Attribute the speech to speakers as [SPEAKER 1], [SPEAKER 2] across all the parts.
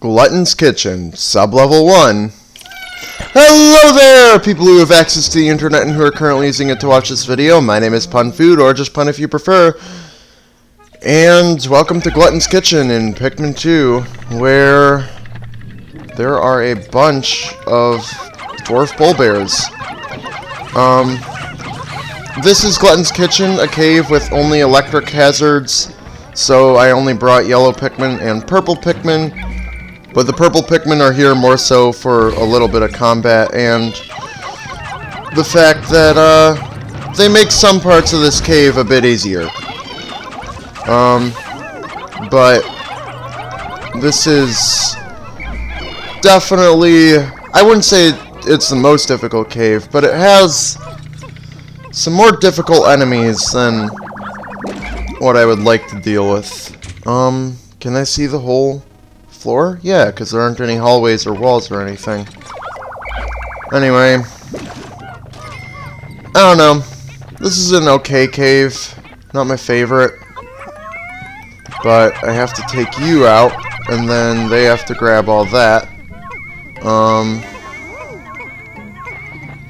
[SPEAKER 1] Glutton's Kitchen, sub-level 1. Hello there, people who have access to the internet and who are currently using it to watch this video. My name is Pun Food, or just Pun if you prefer. And welcome to Glutton's Kitchen in Pikmin 2, where there are a bunch of dwarf bull bears. This is Glutton's Kitchen, a cave with only electric hazards, so I only brought yellow Pikmin and purple Pikmin. But the purple Pikmin are here more so for a little bit of combat and the fact that they make some parts of this cave a bit easier. But this is definitely, I wouldn't say it's the most difficult cave, but it has some more difficult enemies than what I would like to deal with. Can I see the whole floor? Yeah, because there aren't any hallways or walls or anything. Anyway, I don't know. This is an okay cave. Not my favorite. But I have to take you out, and then they have to grab all that.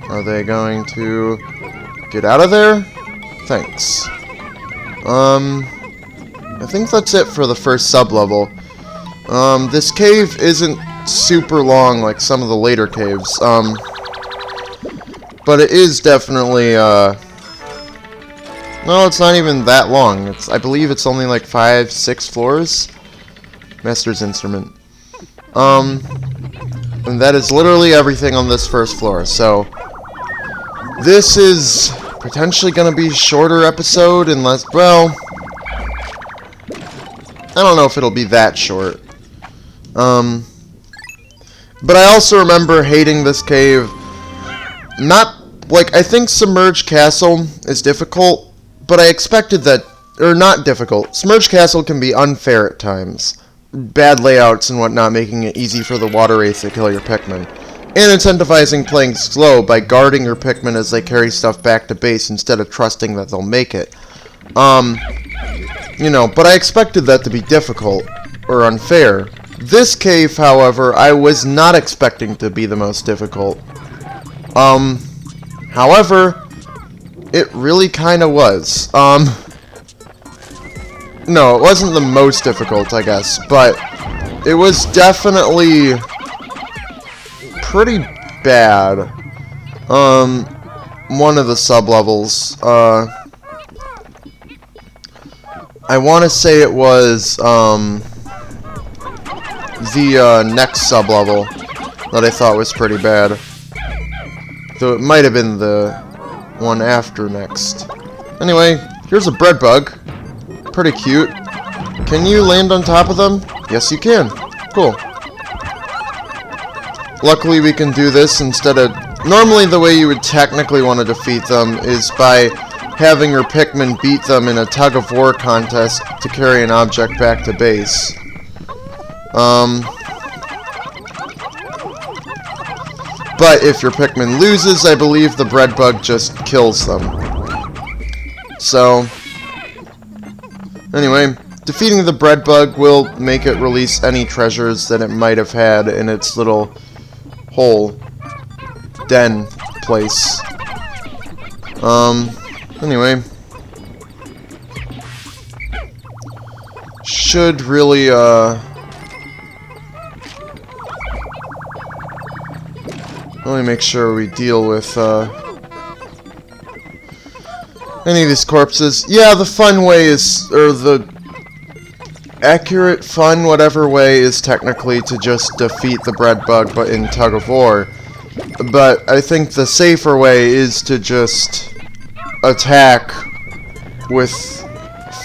[SPEAKER 1] Are they going to get out of there? Thanks. I think that's it for the first sub-level. This cave isn't super long like some of the later caves, but it is definitely, no, it's not even that long. I believe it's only like 5-6 floors. Master's Instrument. And that is literally everything on this first floor, so this is potentially gonna be a shorter episode unless, well, I don't know if it'll be that short. But I also remember hating this cave. Not, like, I think Submerged Castle is difficult, but I expected that, or not difficult. Submerged Castle can be unfair at times. Bad layouts and whatnot, making it easy for the water wraiths to kill your Pikmin. And incentivizing playing slow by guarding your Pikmin as they carry stuff back to base instead of trusting that they'll make it. You know, but I expected that to be difficult, or unfair. This cave, however, I was not expecting to be the most difficult. However, it really kind of was. No, it wasn't the most difficult, I guess, but it was definitely pretty bad. One of the sub-levels, I want to say it was, the next sub-level that I thought was pretty bad. Though it might have been the one after next. Anyway, here's a bread bug. Pretty cute. Can you land on top of them? Yes, you can. Cool. Luckily, we can do this instead of... Normally, the way you would technically want to defeat them is by having your Pikmin beat them in a tug-of-war contest to carry an object back to base. But if your Pikmin loses, I believe the bread bug just kills them. So, anyway, defeating the bread bug will make it release any treasures that it might have had in its little hole den place. Anyway, should really, let me make sure we deal with, any of these corpses. Yeah, the fun way is, or the accurate, fun, whatever way is technically to just defeat the bread bug, but in tug-of-war. But I think the safer way is to just attack with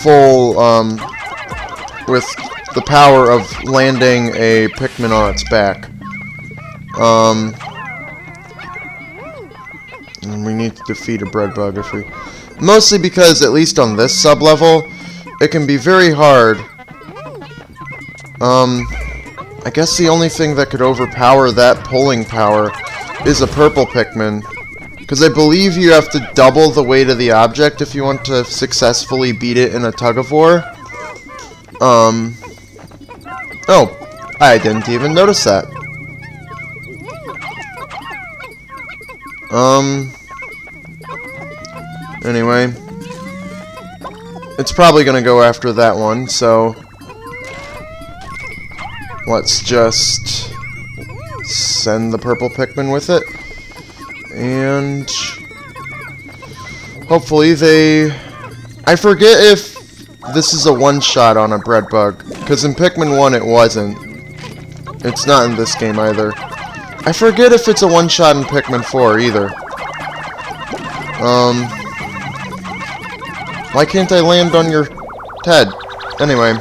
[SPEAKER 1] full, with the power of landing a Pikmin on its back. And we need to defeat a bread bug if we... Mostly because, at least on this sub-level, it can be very hard. I guess the only thing that could overpower that pulling power is a purple Pikmin. Because I believe you have to double the weight of the object if you want to successfully beat it in a tug-of-war. Oh, I didn't even notice that. Anyway. It's probably gonna go after that one, so... let's just... send the purple Pikmin with it. And... hopefully they... I forget if this is a one-shot on a bread bug, because in Pikmin 1 it wasn't. It's not in this game either. I forget if it's a one-shot in Pikmin 4 either. Why can't I land on your head? Anyway.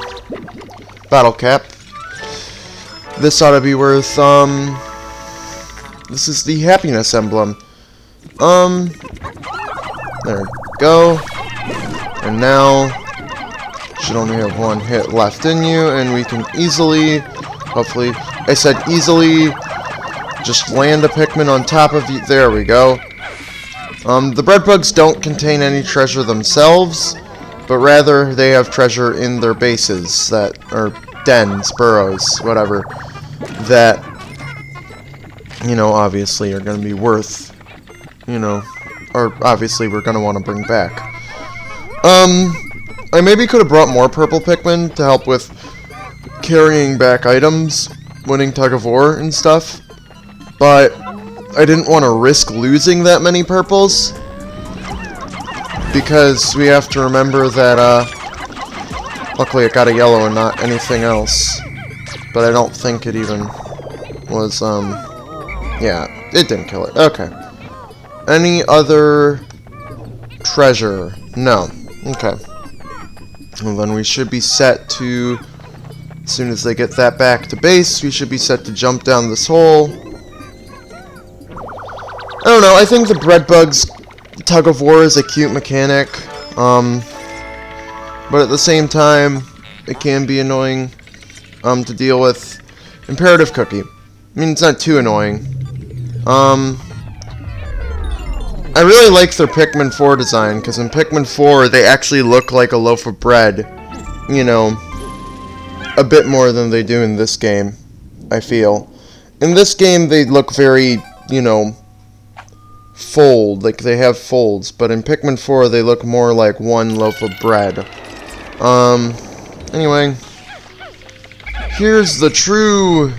[SPEAKER 1] Battle cap. This ought to be worth, this is the happiness emblem. There we go. And now, should only have one hit left in you, and we can easily, hopefully, I said easily, just land a Pikmin on top of you. There we go. The bread bugs don't contain any treasure themselves, but rather they have treasure in their bases that, or dens, burrows, whatever, that, you know, obviously are going to be worth, you know, or obviously we're going to want to bring back. I maybe could have brought more purple Pikmin to help with carrying back items, winning tug of war and stuff, but I didn't want to risk losing that many purples, because we have to remember that, luckily it got a yellow and not anything else, but I don't think it even was, yeah, it didn't kill it. Okay. Any other treasure? No. Okay. Well, then we should be set to, as soon as they get that back to base, we should be set to jump down this hole. I don't know, I think the bread bugs tug of war is a cute mechanic, but at the same time, it can be annoying, to deal with. Imperative cookie. I mean, it's not too annoying. I really like their Pikmin 4 design, because in Pikmin 4, they actually look like a loaf of bread, you know, a bit more than they do in this game, I feel. In this game, they look very, you know, like they have folds, but in Pikmin 4 they look more like one loaf of bread. Anyway, here's the true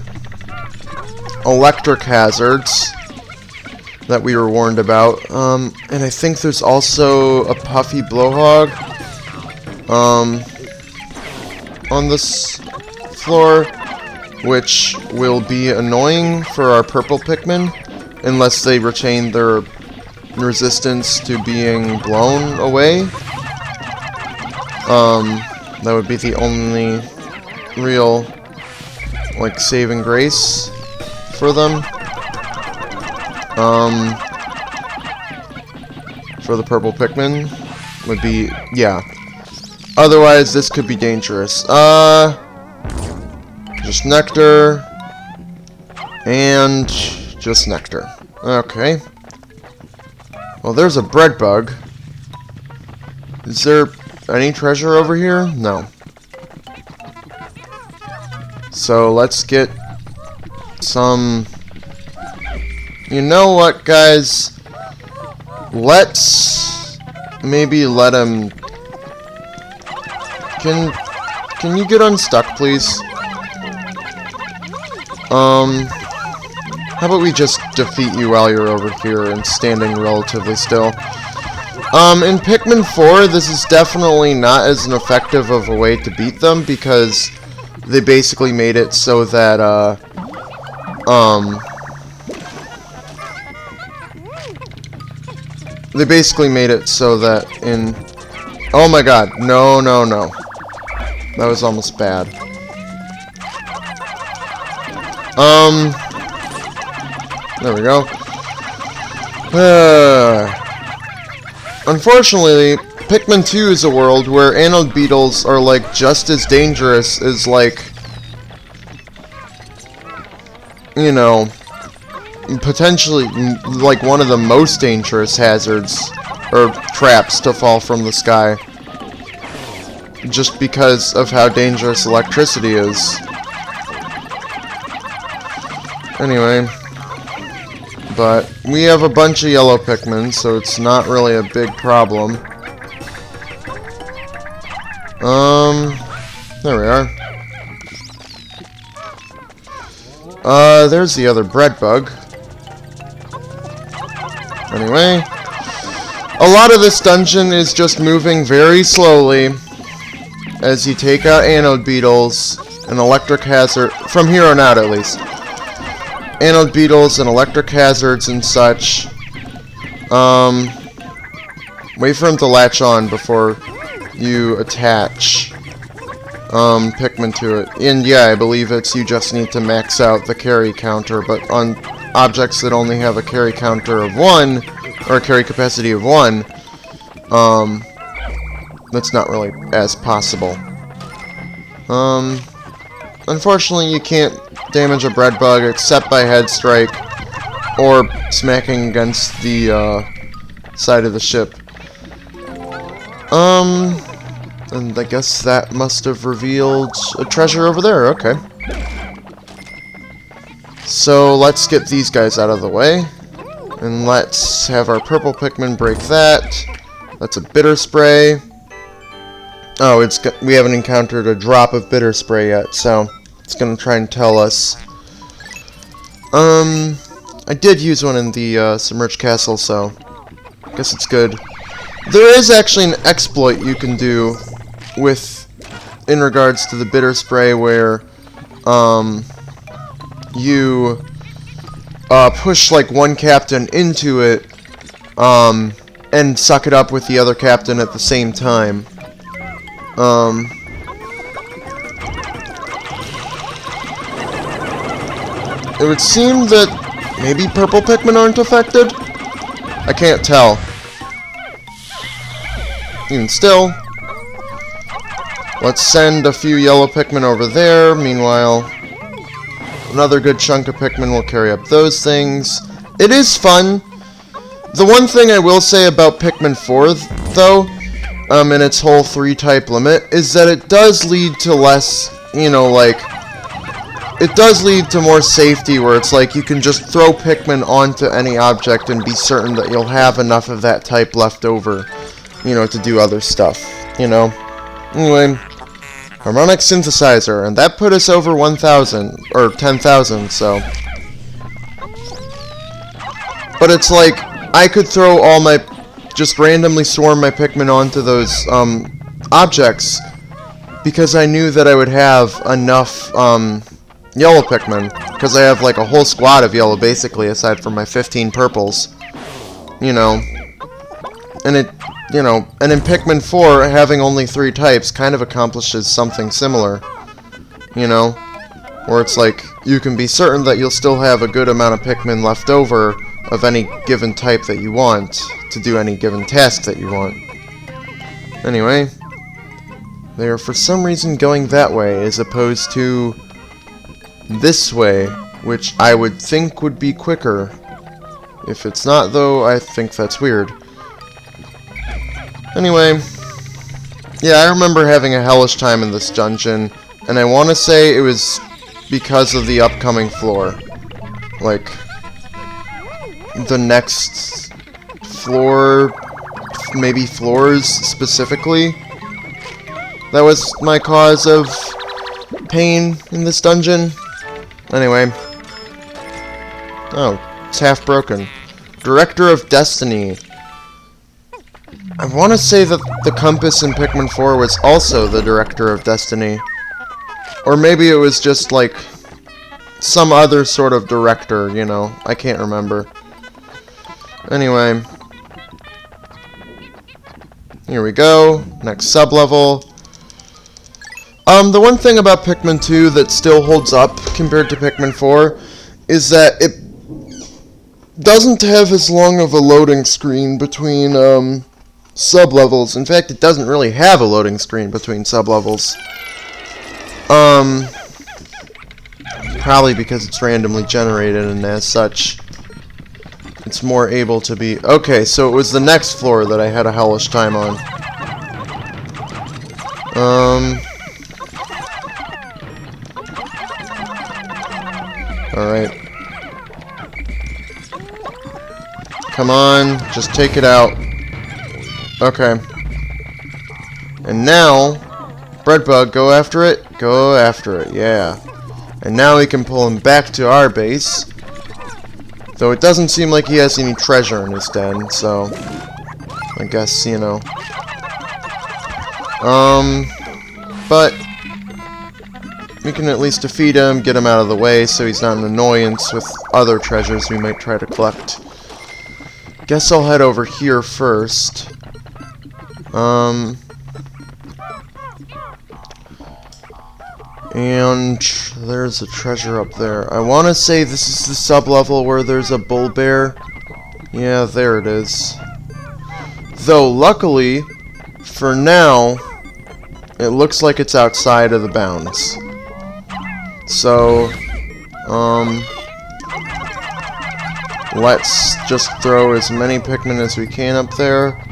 [SPEAKER 1] electric hazards that we were warned about, and I think there's also a puffy blowhog on this floor, which will be annoying for our purple Pikmin unless they retain their resistance to being blown away. That would be the only real, like, saving grace for them. For the purple Pikmin would be, yeah. Otherwise, this could be dangerous. Just nectar. And just nectar. Okay. Well, there's a bread bug. Is there any treasure over here? No. So let's get some... You know what, guys? Let's maybe let him... Can you get unstuck, please? How about we just defeat you while you're over here and standing relatively still? In Pikmin 4, this is definitely not as an effective of a way to beat them, because they basically made it so that, they basically made it so that in... Oh my god, no, no, no. That was almost bad. There we go. Unfortunately, Pikmin 2 is a world where anode beetles are, like, just as dangerous as, like, you know, potentially, like, one of the most dangerous hazards, or traps, to fall from the sky. Just because of how dangerous electricity is. Anyway. But we have a bunch of yellow Pikmin, so it's not really a big problem. There we are. There's the other bread bug. Anyway. A lot of this dungeon is just moving very slowly as you take out anode beetles and electric hazard, from here on out at least. Anode beetles and electric hazards and such. Wait for them to latch on before you attach Pikmin to it. And yeah, I believe you just need to max out the carry counter, but on objects that only have a carry counter of 1, or a carry capacity of 1, that's not really as possible. Unfortunately, you can't damage a bread bug except by head strike or smacking against the side of the ship. And I guess that must have revealed a treasure over there. Okay. So let's get these guys out of the way. And let's have our purple Pikmin break that. That's a bitter spray. Oh, we haven't encountered a drop of bitter spray yet, so it's gonna try and tell us. I did use one in the submerged castle, so I guess it's good. There is actually an exploit you can do in regards to the bitter spray where you push like one captain into it and suck it up with the other captain at the same time. It would seem that maybe purple Pikmin aren't affected? I can't tell. Even still, let's send a few yellow Pikmin over there. Meanwhile, another good chunk of Pikmin will carry up those things. It is fun. The one thing I will say about Pikmin 4, though, and its whole 3-type limit, is that it does lead to less, it does lead to more safety, where it's like you can just throw Pikmin onto any object and be certain that you'll have enough of that type left over, to do other stuff, Anyway, harmonic synthesizer, and that put us over 1,000, or 10,000, so. But it's like, I could throw just randomly swarm my Pikmin onto those, objects, because I knew that I would have enough, yellow Pikmin, because I have, like, a whole squad of yellow, basically, aside from my 15 purples, and and in Pikmin 4, having only 3 types kind of accomplishes something similar, where it's like, you can be certain that you'll still have a good amount of Pikmin left over of any given type that you want, to do any given task that you want. Anyway, they are for some reason going that way, as opposed to this way, which I would think would be quicker. If it's not, though, I think that's weird. Anyway, yeah, I remember having a hellish time in this dungeon, and I want to say it was because of the upcoming floor. Like, the next floor, maybe floors specifically, that was my cause of pain in this dungeon. Anyway. Oh, it's half broken. Director of Destiny. I want to say that the compass in Pikmin 4 was also the Director of Destiny. Or maybe it was just, like, some other sort of director, I can't remember. Anyway. Here we go. Next sub-level. The one thing about Pikmin 2 that still holds up compared to Pikmin 4 is that it doesn't have as long of a loading screen between, sub-levels. In fact, it doesn't really have a loading screen between sub-levels. Probably because it's randomly generated, and as such, it's more able to be... Okay, so it was the next floor that I had a hellish time on. Alright. Come on, just take it out. Okay. And now, Breadbug, go after it. Go after it, yeah. And now we can pull him back to our base. Though it doesn't seem like he has any treasure in his den, so I guess, you know. But we can at least defeat him, get him out of the way so he's not an annoyance with other treasures we might try to collect. Guess I'll head over here first. And there's a treasure up there. I want to say this is the sub-level where there's a bull bear. Yeah, there it is. Though, luckily, for now, it looks like it's outside of the bounds. So, let's just throw as many Pikmin as we can up there.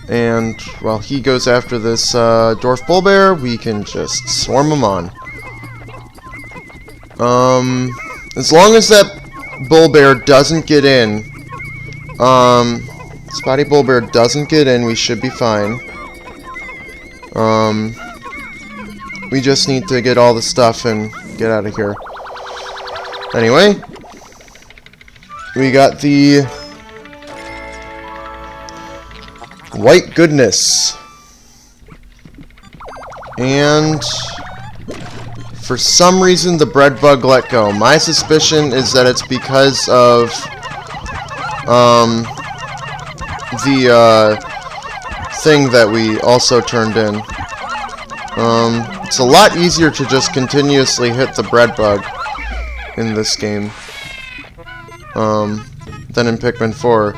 [SPEAKER 1] And while he goes after this dwarf bull bear, we can just swarm him on. As long as that bull bear doesn't get in, Spotty bull bear doesn't get in, we should be fine. We just need to get all the stuff and get out of here. Anyway, we got the white goodness. And for some reason the bread bug let go. My suspicion is that it's because of the thing that we also turned in. It's a lot easier to just continuously hit the bread bug in this game than in Pikmin 4.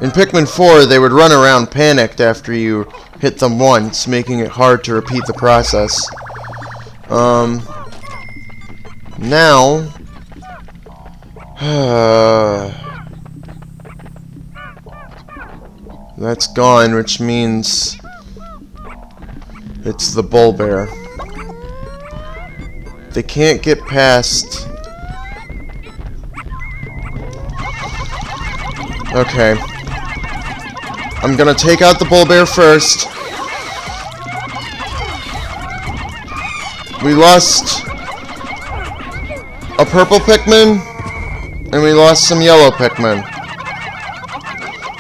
[SPEAKER 1] In Pikmin 4, they would run around panicked after you hit them once, making it hard to repeat the process. Now... that's gone, which means it's the bull bear. They can't get past... Okay. I'm gonna take out the bull bear first. We lost a purple Pikmin, and we lost some yellow Pikmin.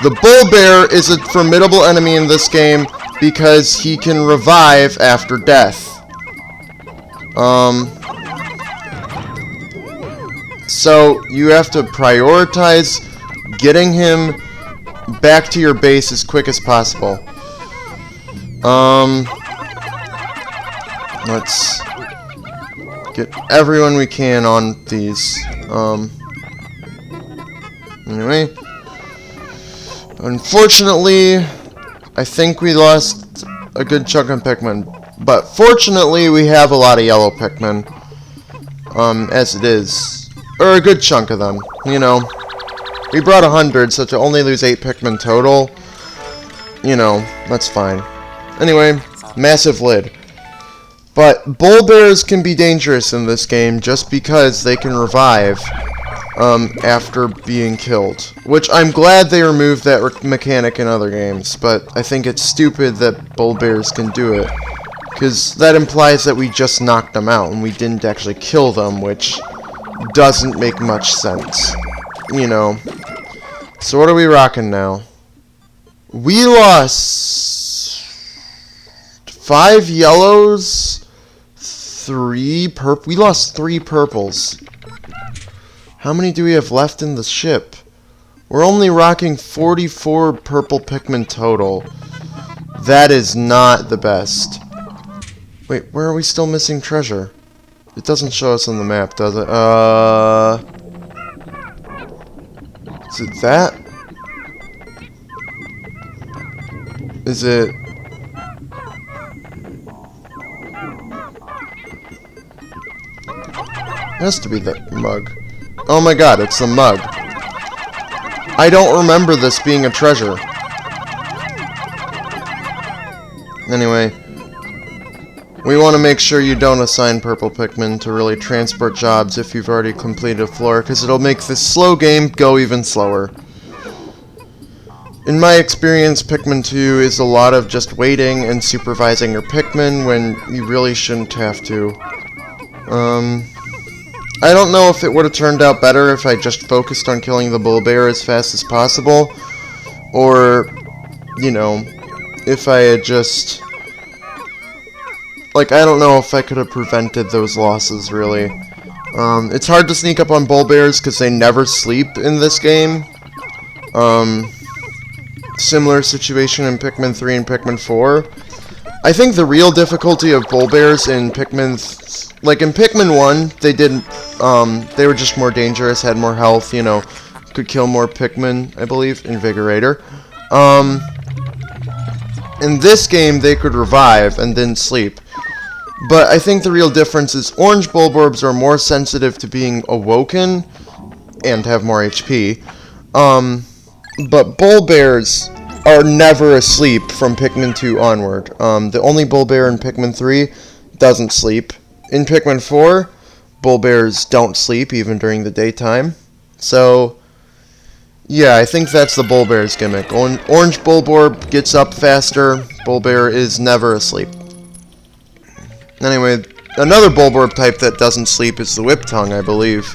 [SPEAKER 1] The bull bear is a formidable enemy in this game because he can revive after death. So you have to prioritize getting him back to your base as quick as possible. Let's get everyone we can on these. Anyway. Unfortunately, I think we lost a good chunk of Pikmin. But fortunately, we have a lot of yellow Pikmin. As it is. Or a good chunk of them, you know. We brought 100, so to only lose 8 Pikmin total, you know, that's fine. Anyway, massive lid. But bull bears can be dangerous in this game just because they can revive after being killed. Which I'm glad they removed that mechanic in other games, but I think it's stupid that bull bears can do it. Because that implies that we just knocked them out and we didn't actually kill them, which doesn't make much sense. You know. So what are we rocking now? We lost 5 yellows, 3 purple. We lost 3 purples. How many do we have left in the ship? We're only rocking 44 purple Pikmin total. That is not the best. Wait, where are we still missing treasure? It doesn't show us on the map, does it? Is it that? Is it... It has to be that mug. Oh my god, it's the mug. I don't remember this being a treasure. Anyway. We want to make sure you don't assign purple Pikmin to really transport jobs if you've already completed a floor, because it'll make this slow game go even slower. In my experience, Pikmin 2 is a lot of just waiting and supervising your Pikmin when you really shouldn't have to. I don't know if it would have turned out better if I just focused on killing the bull bear as fast as possible, or, you know, if I had just... Like, I don't know if I could have prevented those losses, really. It's hard to sneak up on bull bears because they never sleep in this game. Similar situation in Pikmin 3 and Pikmin 4. I think the real difficulty of bull bears in Pikmin... Like, in Pikmin 1, they didn't... they were just more dangerous, had more health, you know, could kill more Pikmin, I believe. Invigorator. In this game, they could revive and didn't sleep. But I think the real difference is orange bulborbs are more sensitive to being awoken and have more HP. But bull bears are never asleep from Pikmin 2 onward. The only bull bear in Pikmin 3 doesn't sleep. In Pikmin 4, bull bears don't sleep even during the daytime. So, yeah, I think that's the bull bear's gimmick. Orange bulborb gets up faster. Bull bear is never asleep. Anyway, another bulborb type that doesn't sleep is the whip tongue, I believe.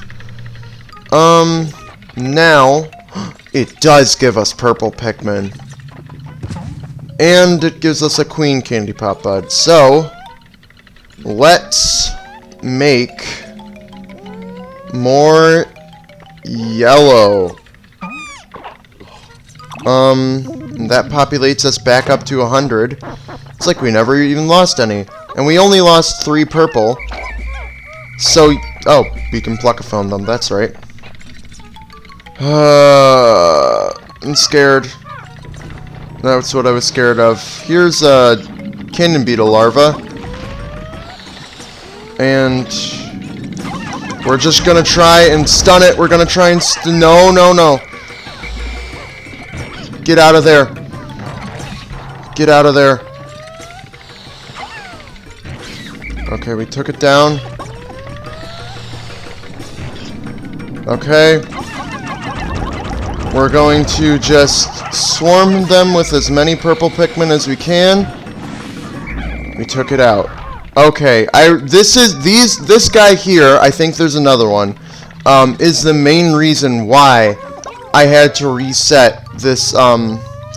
[SPEAKER 1] Now, it does give us purple Pikmin. And it gives us a queen candy pop bud. So, let's make more yellow. That populates us back up to 100. It's like we never even lost any. And we only lost 3 purple. So, oh, we can pluck-a-phone them, that's right. I'm scared. That's what I was scared of. Here's a cannon beetle larva. And we're just gonna try and stun it. We're gonna try and no, no, no. Get out of there. Get out of there. Okay, we took it down. Okay. We're going to just swarm them with as many purple Pikmin as we can. We took it out. Okay, this guy here, I think there's another one, is the main reason why I had to reset this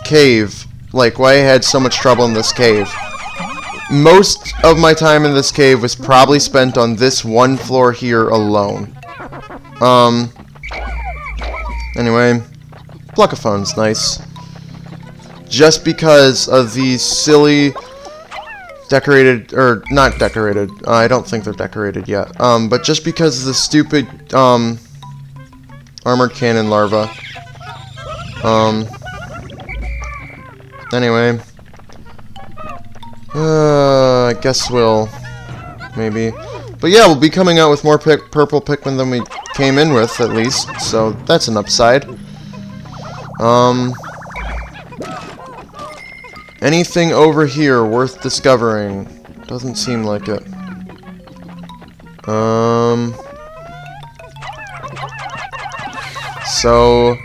[SPEAKER 1] cave. Like, why I had so much trouble in this cave. Most of my time in this cave was probably spent on this one floor here alone. Anyway, pluck-a-phone's nice. Just because of these silly decorated, or not decorated, I don't think they're decorated yet, but just because of the stupid, armored cannon larva. Anyway. I guess we'll... maybe. But yeah, we'll be coming out with more purple Pikmin than we came in with, at least. So, that's an upside. Anything over here worth discovering? Doesn't seem like it. So...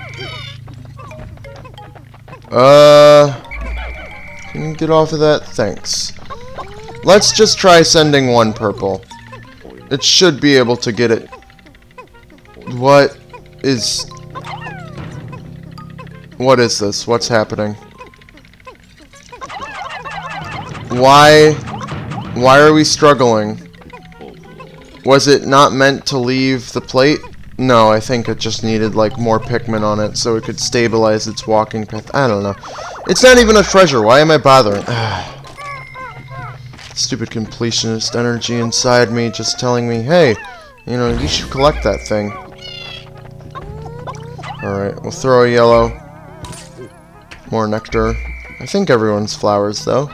[SPEAKER 1] can you get off of that? Thanks. Let's just try sending 1 purple. It should be able to get it. What is this? What's happening? Why are we struggling? Was it not meant to leave the plate? No, I think it just needed, like, more Pikmin on it so it could stabilize its walking path. I don't know. It's not even a treasure. Why am I bothering? Stupid completionist energy inside me just telling me, hey, you know, you should collect that thing. Alright, we'll throw a yellow. More nectar. I think everyone's flowers, though.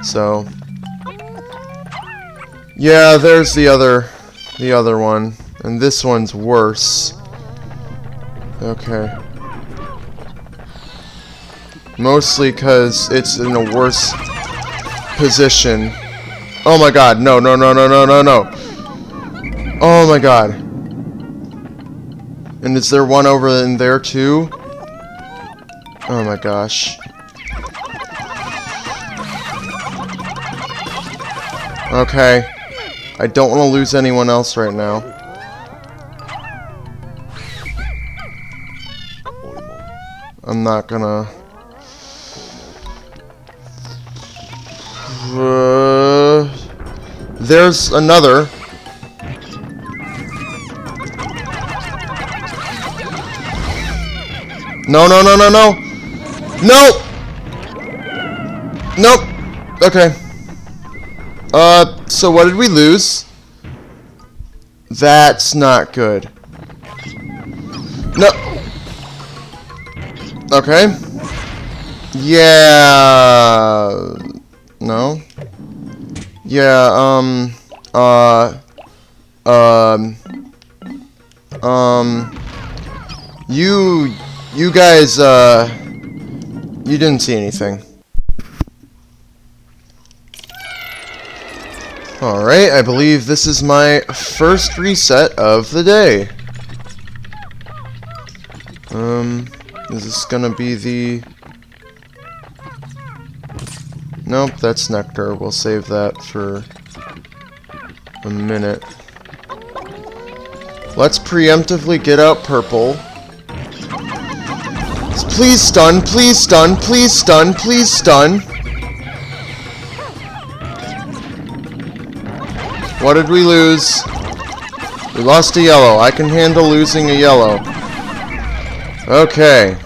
[SPEAKER 1] So... yeah, there's the other one. And this one's worse. Okay. Mostly because it's in a worse position. Oh my god, no, no, no, no, no, no, no. Oh my god. And is there one over in there too? Oh my gosh. Okay. I don't want to lose anyone else right now. I'm not gonna... there's another. No, no, no, no, no! No! Nope! Okay. So what did we lose? That's not good. No! Okay. Yeah... No? Yeah, you guys, you didn't see anything. Alright, I believe this is my first reset of the day. Is this gonna be the... Nope, that's nectar. We'll save that for a minute. Let's preemptively get out purple. Please stun, please stun, please stun, please stun. What did we lose? We lost a yellow. I can handle losing a yellow. Okay.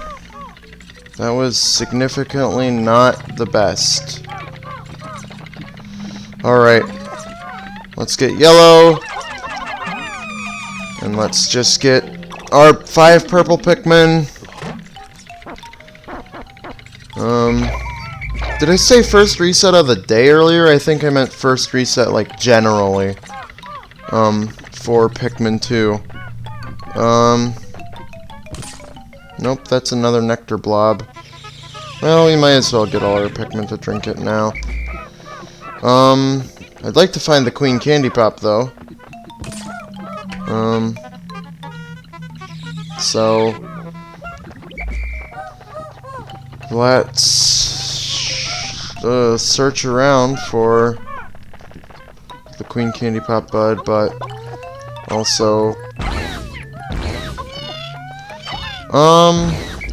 [SPEAKER 1] That was significantly not the best. Alright. Let's get yellow. And let's just get our 5 purple Pikmin. Did I say first reset of the day earlier? I think I meant first reset, like, generally. For Pikmin 2. Nope, that's another nectar blob. Well, we might as well get all our Pikmin to drink it now. I'd like to find the Queen Candy Pop, though. So... let's... search around for the Queen Candy Pop Bud, but also...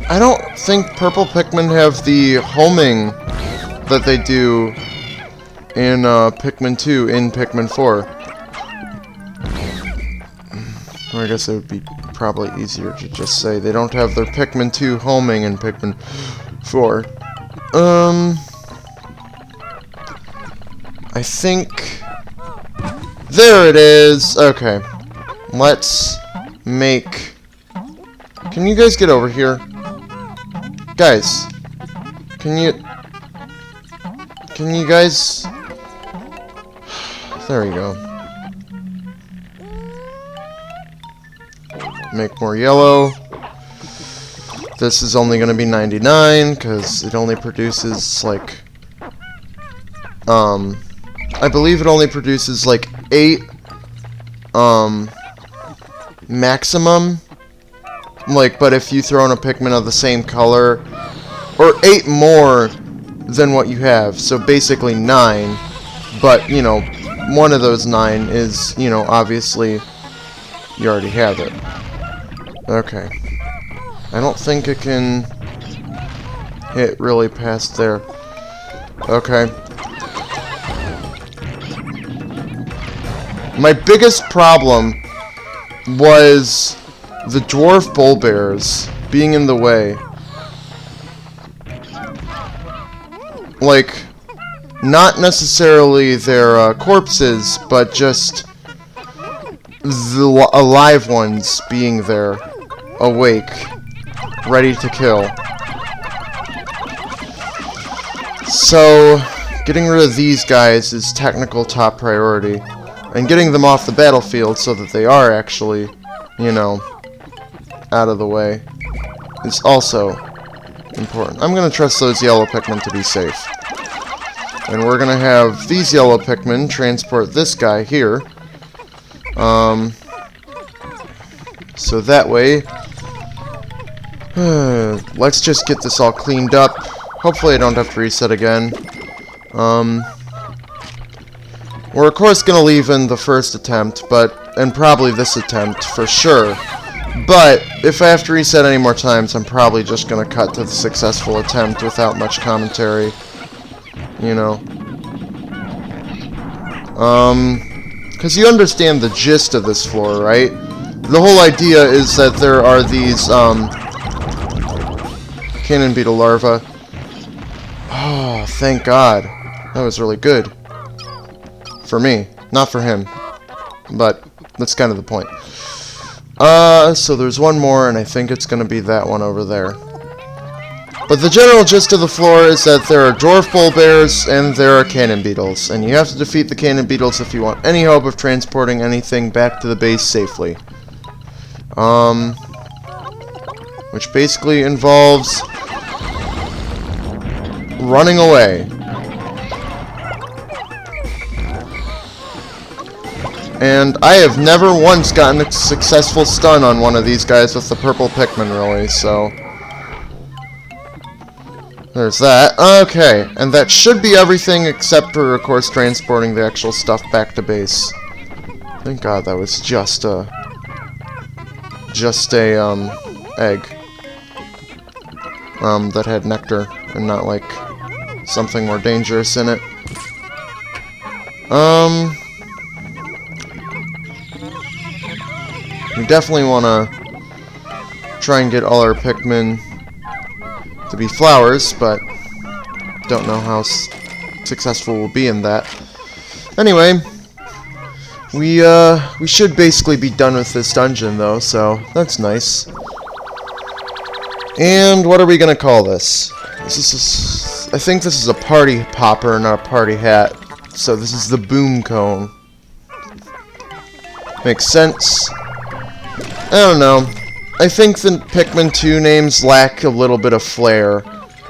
[SPEAKER 1] I don't think purple Pikmin have the homing that they do in Pikmin 2 in Pikmin 4. Or I guess it would be probably easier to just say they don't have their Pikmin 2 homing in Pikmin 4. I think... there it is! Okay. Let's make... Can you guys get over here? Guys. Can you guys... There we go. Make more yellow. This is only going to be 99, because it only produces, like... I believe it only produces, like, 8... maximum. Like, but if you throw in a Pikmin of the same color... or 8 more than what you have. So basically 9. But, you know, one of those 9 is, you know, obviously... you already have it. Okay. I don't think it can hit really past there. Okay. My biggest problem was the dwarf bull bears being in the way. Like, not necessarily their corpses, but just the alive ones being there, awake, ready to kill. So, getting rid of these guys is technical top priority. And getting them off the battlefield so that they are actually, you know, out of the way is also important. I'm going to trust those yellow Pikmin to be safe. And we're going to have these yellow Pikmin transport this guy here. So that way, Let's just get this all cleaned up. Hopefully I don't have to reset again. We're of course gonna leave in the first attempt, and probably this attempt for sure. But if I have to reset any more times, I'm probably just gonna cut to the successful attempt without much commentary. You know. Because you understand the gist of this floor, right? The whole idea is that there are these, cannon beetle larvae. Oh, thank God. That was really good. For me. Not for him. But that's kind of the point. So there's one more, and I think it's going to be that one over there. But the general gist of the floor is that there are dwarf bull bears, and there are cannon beetles. And you have to defeat the cannon beetles if you want any hope of transporting anything back to the base safely. Which basically involves running away. And I have never once gotten a successful stun on one of these guys with the purple Pikmin, really, so... There's that. Okay, and that should be everything except for, of course, transporting the actual stuff back to base. Thank God that was just a egg. That had nectar, and not, like, something more dangerous in it. We definitely want to try and get all our Pikmin to be flowers, but don't know how successful we'll be in that. Anyway, we should basically be done with this dungeon, though, so that's nice. And what are we gonna call this? I think this is a party popper, not a party hat. So this is the boom cone. Makes sense. I don't know. I think the Pikmin 2 names lack a little bit of flair.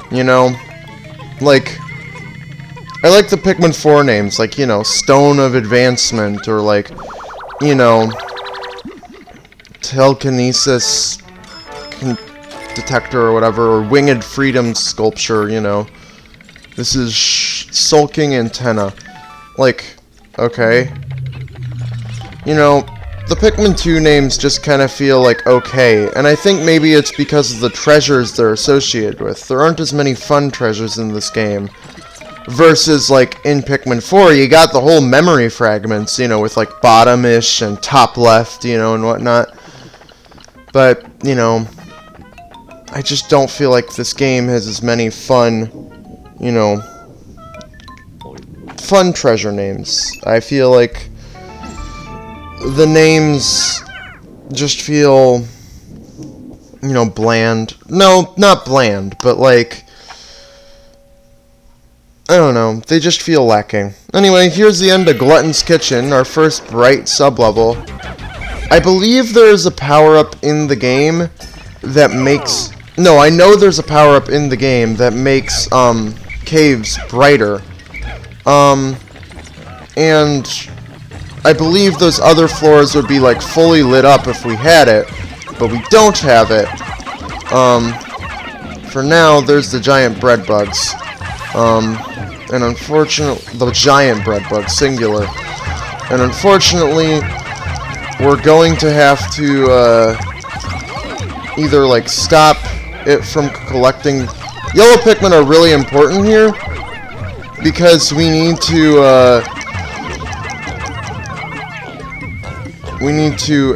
[SPEAKER 1] You know? Like, I like the Pikmin 4 names, like, you know, Stone of Advancement, or like, you know, Telekinesis Detector or whatever, or Winged Freedom Sculpture, you know. This is Sulking Antenna. Like, okay. You know, the Pikmin 2 names just kind of feel like okay, and I think maybe it's because of the treasures they're associated with. There aren't as many fun treasures in this game. Versus, like, in Pikmin 4, you got the whole memory fragments, you know, with, like, bottom-ish and top left, you know, and whatnot. But, you know, I just don't feel like this game has as many fun, you know, fun treasure names. I feel like the names just feel, you know, bland. No, not bland, but, like, I don't know, they just feel lacking. Anyway, here's the end of Glutton's Kitchen, our first bright sub-level. I believe there's a power-up in the game that makes... No, I know there's a power-up in the game that makes, caves brighter. And I believe those other floors would be, like, fully lit up if we had it, but we don't have it. For now, there's the giant bread bugs. And unfortunately, the giant bread bug, singular. And unfortunately, we're going to have to, either, like, stop it from collecting... Yellow Pikmin are really important here, because we need to,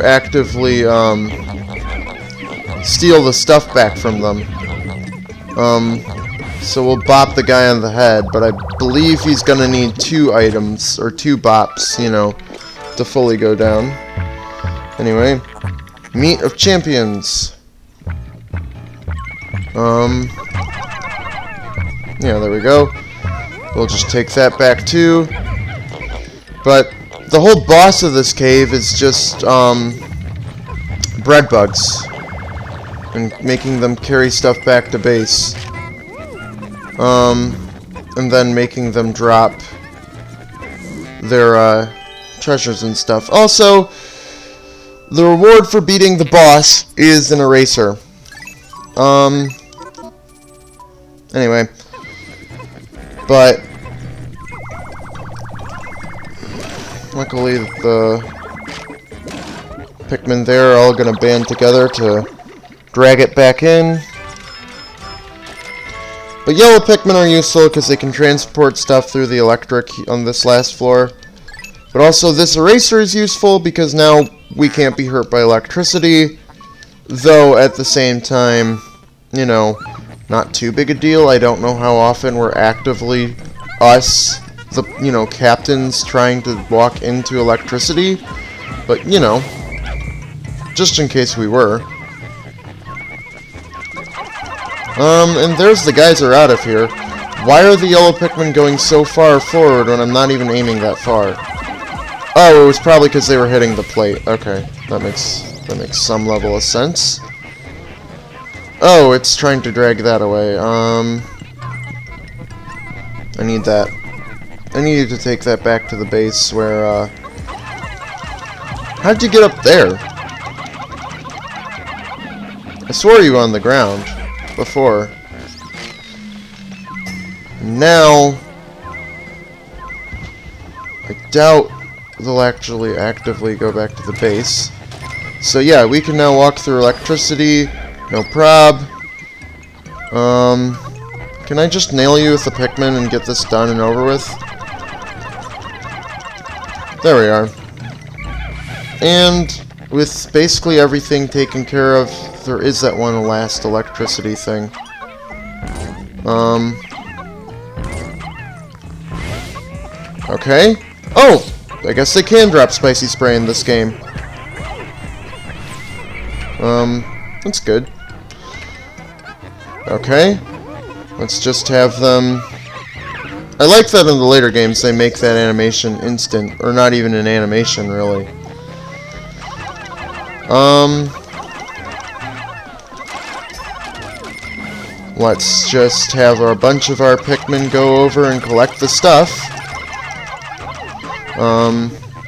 [SPEAKER 1] actively, steal the stuff back from them. So we'll bop the guy on the head, but I believe he's gonna need 2 items, or 2 bops, you know, to fully go down. Anyway, Meat of Champions. Yeah, there we go. We'll just take that back too. But the whole boss of this cave is just, bread bugs. And making them carry stuff back to base. And then making them drop their, treasures and stuff. Also, the reward for beating the boss is an eraser. Anyway. But luckily the Pikmin there are all gonna band together to drag it back in. But yellow Pikmin are useful because they can transport stuff through the electric on this last floor. But also this eraser is useful because now we can't be hurt by electricity. Though at the same time, you know, not too big a deal. I don't know how often we're actively, us, the, you know, captains trying to walk into electricity. But, you know, just in case we were. And there's the geyser out of here. Why are the yellow Pikmin going so far forward when I'm not even aiming that far? Oh, it was probably because they were hitting the plate. Okay, that makes some level of sense. Oh, it's trying to drag that away. I need that. I needed to take that back to the base where, how'd you get up there? I swore you were on the ground before. Now, I doubt they'll actually actively go back to the base. So yeah, we can now walk through electricity, no prob. Can I just nail you with the Pikmin and get this done and over with? There we are. And with basically everything taken care of, there is that one last electricity thing. Okay. Oh! I guess they can drop spicy spray in this game. That's good. Okay. Let's just have them... I like that in the later games they make that animation instant, or not even an animation, really. Let's just have a bunch of our Pikmin go over and collect the stuff.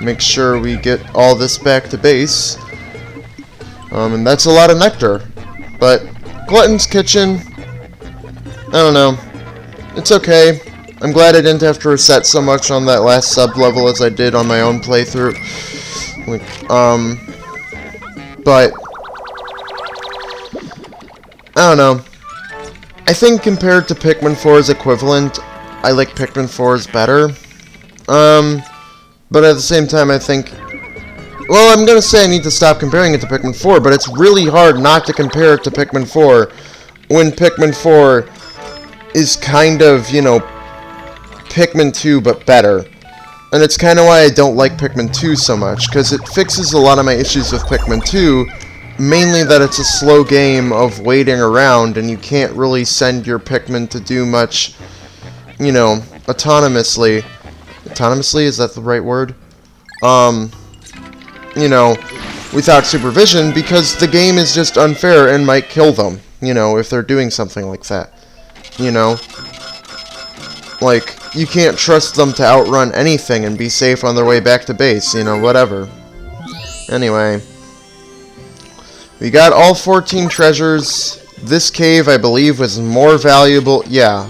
[SPEAKER 1] Make sure we get all this back to base. And that's a lot of nectar. But Glutton's Kitchen, I don't know. It's okay. I'm glad I didn't have to reset so much on that last sub-level as I did on my own playthrough. But I don't know. I think compared to Pikmin 4's equivalent, I like Pikmin 4's better. But at the same time, I think... Well, I'm gonna say I need to stop comparing it to Pikmin 4, but it's really hard not to compare it to Pikmin 4 when Pikmin 4 is kind of, you know, Pikmin 2, but better. And it's kind of why I don't like Pikmin 2 so much, because it fixes a lot of my issues with Pikmin 2, mainly that it's a slow game of waiting around, and you can't really send your Pikmin to do much, you know, autonomously. Autonomously, is that the right word? You know, without supervision, because the game is just unfair and might kill them, you know, if they're doing something like that. You know? Like, you can't trust them to outrun anything and be safe on their way back to base, you know, whatever. Anyway. We got all 14 treasures. This cave, I believe, was more valuable. Yeah,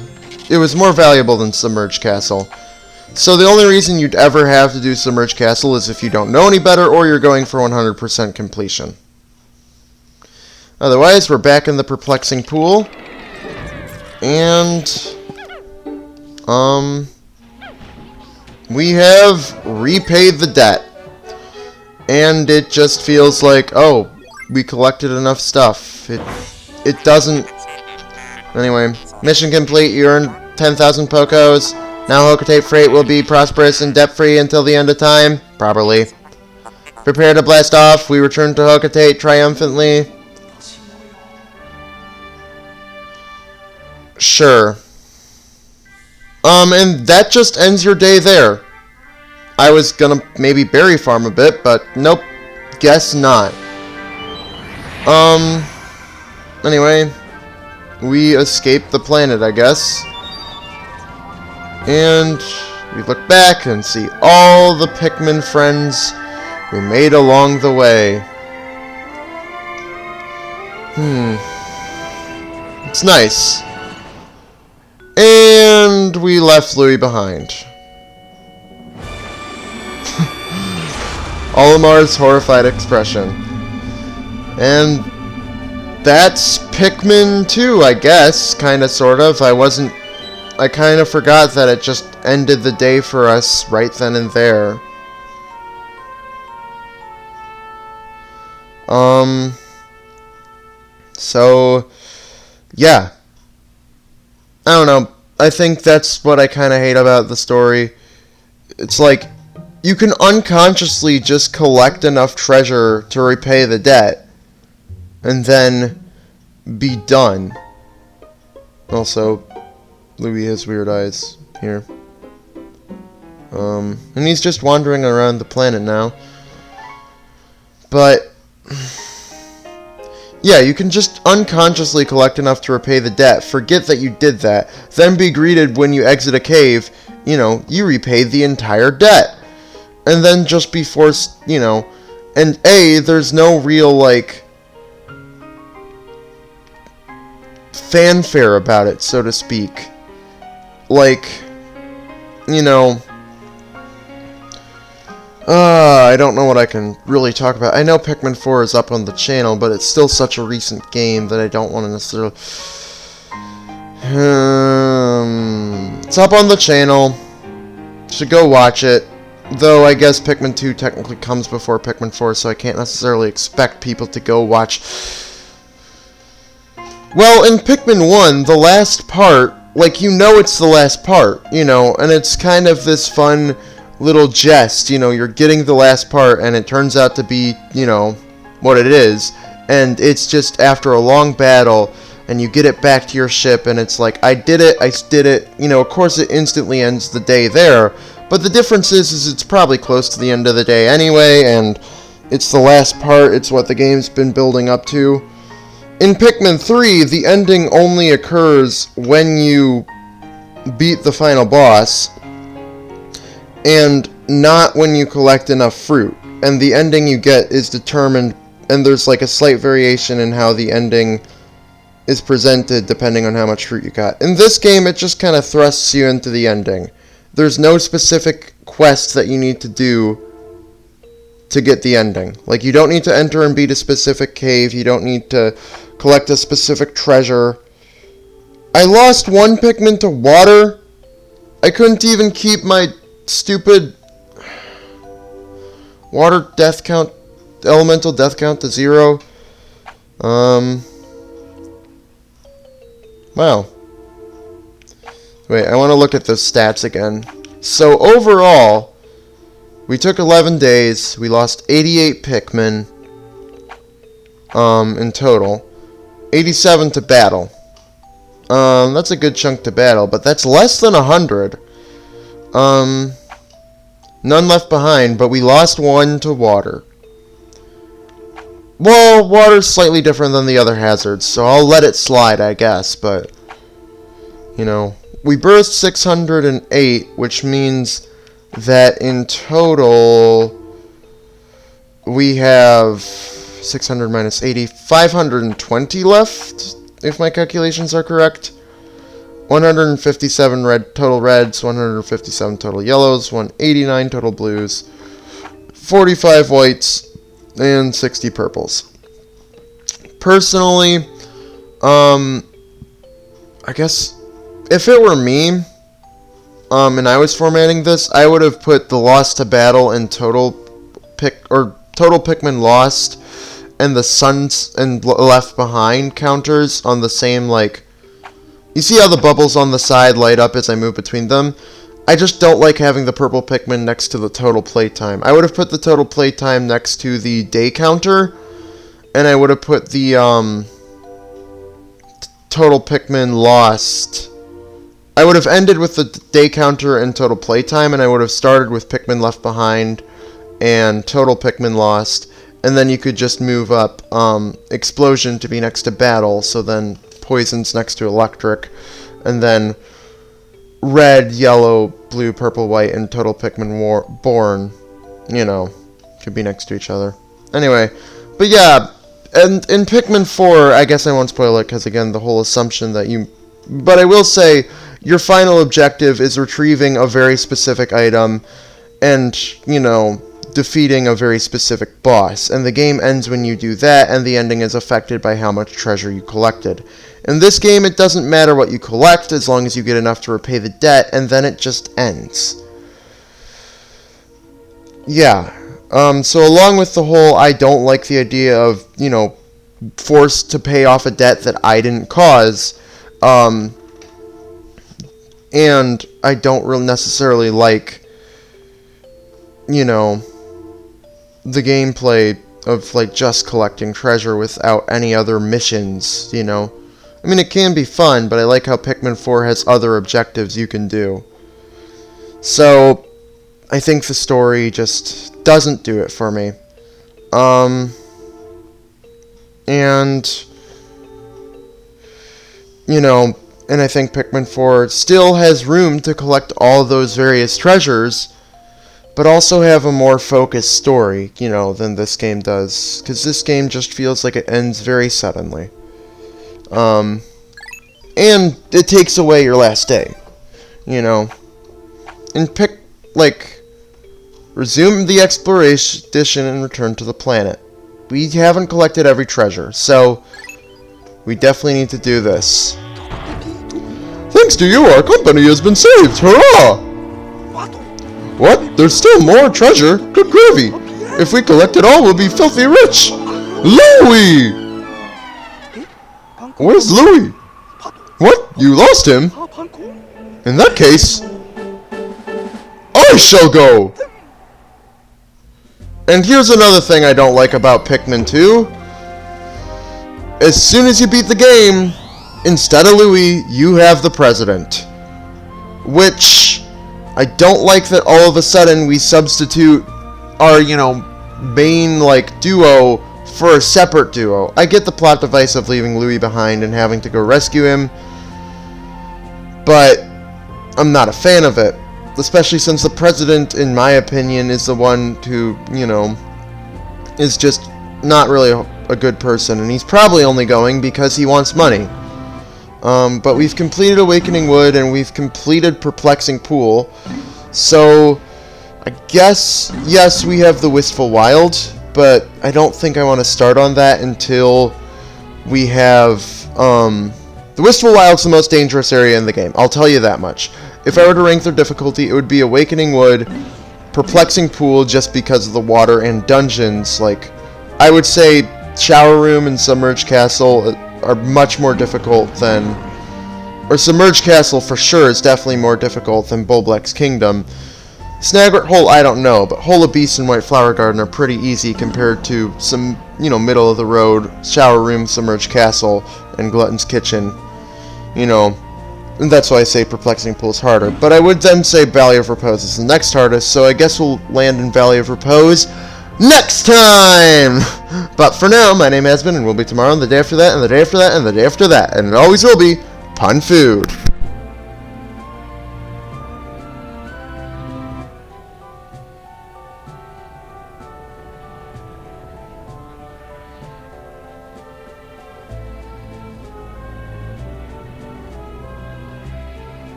[SPEAKER 1] it was more valuable than Submerged Castle. So the only reason you'd ever have to do Submerged Castle is if you don't know any better or you're going for 100% completion. Otherwise, we're back in the Perplexing Pool. And... we have repaid the debt. And it just feels like, oh, we collected enough stuff. It doesn't... Anyway, mission complete. You earned 10,000 Pokos. Now Hocotate Freight will be prosperous and debt-free until the end of time. Properly. Prepare to blast off. We return to Hocotate triumphantly. Sure. And that just ends your day there. I was gonna maybe berry farm a bit, but nope. Guess not. Anyway. We escaped the planet, I guess. And we look back and see all the Pikmin friends we made along the way. It's nice. And we left Louis behind. Olimar's horrified expression. And that's Pikmin 2, I guess, kinda, sort of. I kinda forgot that it just ended the day for us right then and there. So, yeah. I don't know. I think that's what I kinda hate about the story. It's like, you can unconsciously just collect enough treasure to repay the debt, and then be done. Also, Louis has weird eyes here. And he's just wandering around the planet now. But yeah, you can just unconsciously collect enough to repay the debt, forget that you did that, then be greeted when you exit a cave, you repaid the entire debt. And then just be forced, and there's no real, fanfare about it, so to speak. I don't know what I can really talk about. I know Pikmin 4 is up on the channel, but it's still such a recent game that I don't want to necessarily... it's up on the channel. Should go watch it. Though I guess Pikmin 2 technically comes before Pikmin 4, so I can't necessarily expect people to go watch... Well, in Pikmin 1, the last part, it's the last part, and it's kind of this fun little jest, you're getting the last part, and it turns out to be, what it is, and it's just after a long battle, and you get it back to your ship, and it's like, I did it, of course it instantly ends the day there, but the difference is it's probably close to the end of the day anyway, and it's the last part, it's what the game's been building up to. In Pikmin 3, the ending only occurs when you beat the final boss, and not when you collect enough fruit. And the ending you get is determined, and there's a slight variation in how the ending is presented depending on how much fruit you got. In this game, it just kind of thrusts you into the ending. There's no specific quest that you need to do to get the ending. You don't need to enter and beat a specific cave, you don't need to collect a specific treasure. I lost one Pikmin to water. I couldn't even keep my stupid water death count, elemental death count to 0. Wow. Wait, I want to look at the stats again. So overall, we took 11 days, we lost 88 Pikmin, in total. 87 to battle. That's a good chunk to battle, but that's less than 100. None left behind, but we lost one to water. Well, water's slightly different than the other hazards, so I'll let it slide, I guess, but, we birthed 608, which means that in total, we have 600 minus 80, 520 left, if my calculations are correct. 157 total reds, 157 total yellows, 189 total blues, 45 whites, and 60 purples. Personally, I guess if it were me, and I was formatting this, I would have put the lost to battle and total Pikmin lost and the suns and left behind counters on the same, you see how the bubbles on the side light up as I move between them? I just don't like having the purple Pikmin next to the total playtime. I would have put the total playtime next to the day counter, and I would have put the total Pikmin lost. I would have ended with the day counter and total playtime, and I would have started with Pikmin left behind and total Pikmin lost, and then you could just move up explosion to be next to battle, so then poison's next to electric, and then red, yellow, blue, purple, white, and total Pikmin born, could be next to each other. Anyway, but yeah, And in Pikmin 4, I guess I won't spoil it, because again, the whole assumption that you... But I will say, your final objective is retrieving a very specific item, and, you know, defeating a very specific boss. And the game ends when you do that, and the ending is affected by how much treasure you collected. In this game, it doesn't matter what you collect, as long as you get enough to repay the debt, and then it just ends. Yeah. So along with the whole, I don't like the idea of, you know, forced to pay off a debt that I didn't cause, and I don't really necessarily like, you know, the gameplay of, like, just collecting treasure without any other missions, you know. I mean, it can be fun, but I like how Pikmin 4 has other objectives you can do. So, I think the story just doesn't do it for me. And, you know, and I think Pikmin 4 still has room to collect all those various treasures, but also have a more focused story, you know, than this game does. Because this game just feels like it ends very suddenly. And it takes away your last day, you know. And resume the exploration and return to the planet. We haven't collected every treasure, so we definitely need to do this. Thanks to you, our company has been saved! Hurrah! What? There's still more treasure? Good gravy! If we collect it all, we'll be filthy rich! Louie! Where's Louie? What? You lost him? In that case, I shall go! And here's another thing I don't like about Pikmin 2. As soon as you beat the game, instead of Louie, you have the President. Which, I don't like that all of a sudden we substitute our, you know, main, like, duo for a separate duo. I get the plot device of leaving Louie behind and having to go rescue him, but I'm not a fan of it. Especially since the President, in my opinion, is the one who, you know, is just not really a good person. And he's probably only going because he wants money. But we've completed Awakening Wood and we've completed Perplexing Pool. So, I guess, yes, we have the Wistful Wild. But I don't think I want to start on that until we have, the Wistful Wild's the most dangerous area in the game. I'll tell you that much. If I were to rank their difficulty, it would be Awakening Wood, Perplexing Pool, just because of the water, and dungeons. Like, I would say Shower Room and Submerged Castle are much more difficult than... Or Submerged Castle, for sure, is definitely more difficult than Bulblex Kingdom. Snaglet Hole, I don't know, but Hole of Beast and White Flower Garden are pretty easy compared to some, you know, middle-of-the-road Shower Room, Submerged Castle, and Glutton's Kitchen. You know... And that's why I say Perplexing Pool is harder. But I would then say Valley of Repose is the next hardest, so I guess we'll land in Valley of Repose next time! But for now, my name has been, and will be tomorrow, and the day after that, and the day after that, and the day after that, and it always will be, Pun Food.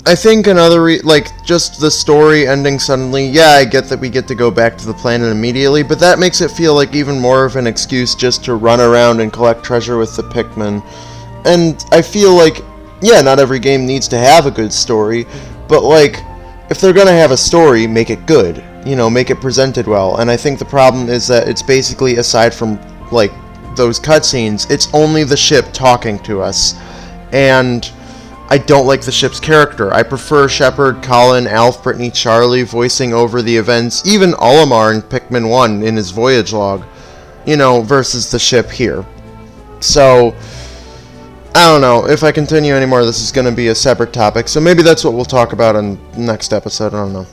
[SPEAKER 1] I think another just the story ending suddenly, yeah, I get that we get to go back to the planet immediately, but that makes it feel like even more of an excuse just to run around and collect treasure with the Pikmin. And I feel like, yeah, not every game needs to have a good story, but like, if they're gonna have a story, make it good. You know, make it presented well. And I think the problem is that it's basically, aside from, like, those cutscenes, it's only the ship talking to us. And I don't like the ship's character. I prefer Shepard, Colin, Alf, Brittany, Charlie voicing over the events, even Olimar in Pikmin 1 in his voyage log, you know, versus the ship here. So, I don't know. If I continue anymore, this is going to be a separate topic. So maybe that's what we'll talk about in the next episode. I don't know.